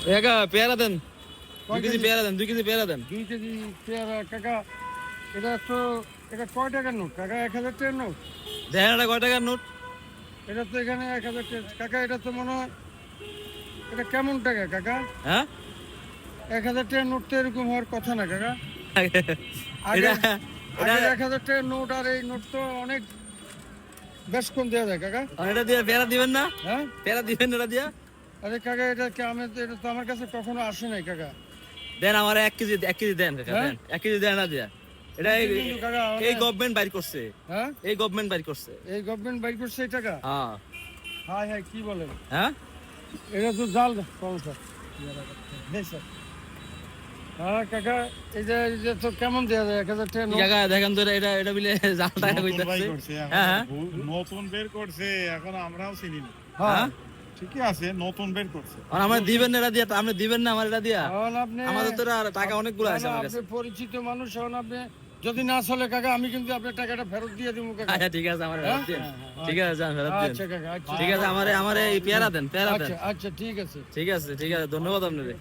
কাকা পেয়ারা দেন, 2 কেজি পেয়ারা দেন, 2 কেজি পেয়ারা দেন। 2 কেজি পেয়ারা কাকা, এটা তো এটা কয় টাকার নোট কাকা? 1000 টাকার নোট? দেখেন এটা কয় টাকার নোট? এটা তো এখানে 1000 টাকা কাকা, এটা তো মনে হয় এটা কেমন টাকা কাকা? হ্যাঁ 1000 টাকার নোট তো এরকম হওয়ার কথা না কাকা। আগে এটা আগে এটা 1000 টাকার নোট আর এই নোট তো অনেক বেশ কম দেওয়া যায় কাকা। এটা দিয়ে পেয়ারা দিবেন না? হ্যাঁ পেয়ারা দিবেন এটা দিয়া? আরে কাকা, এটা কি আমি, এটা তো আমার কাছে কখনো আসে নাই কাকা। দেন আমার 1 কেজি দেন কাকা, হ্যাঁ? দেন 1 কেজি দেন না দিয়া। এটা কিন্তু কাকা এই গভর্নমেন্ট বাইর করছে, হ্যাঁ এই গভর্নমেন্ট বাইর করছে। এই গভর্নমেন্ট বাইর করছে এই টাকা? হ্যাঁ হাই হাই কি বলেন, হ্যাঁ এটা তো জাল সমস্যা। হ্যাঁ স্যার। হ্যাঁ কাকা, এই যে তো কেমন দেওয়া যায় 1000 টাকা নোট? কাকা দেখেন তো এটা এটা বিলে জাল টাকা কইতাছে। হ্যাঁ নতুন বের করছে, এখন আমরাও চিনি না। হ্যাঁ ঠিকই আছে, নতুন বের করছে। আর আমরা দিবেন না এটা দিয়া, আপনি দিবেন না আমার এটা দিয়া? এখন আপনি আমাদের তো আর টাকা অনেকগুলো আছে আমার আপনি কাছে। পরিচিত মানুষ, এখন আপনি যদি না চলে কাকা, আমি কিন্তু আপনার টাকাটা ফেরত দিয়ে দিব কাকা। আচ্ছা ঠিক আছে আমার ফেরত দেন। ঠিক আছে যান ফেরত দেন। আচ্ছা কাকা, আচ্ছা ঠিক আছে আমারে আমারে এই পেয়ারা দেন, পেয়ারা দেন। আচ্ছা আচ্ছা ঠিক আছে। ঠিক আছে ধন্যবাদ আপনাদের।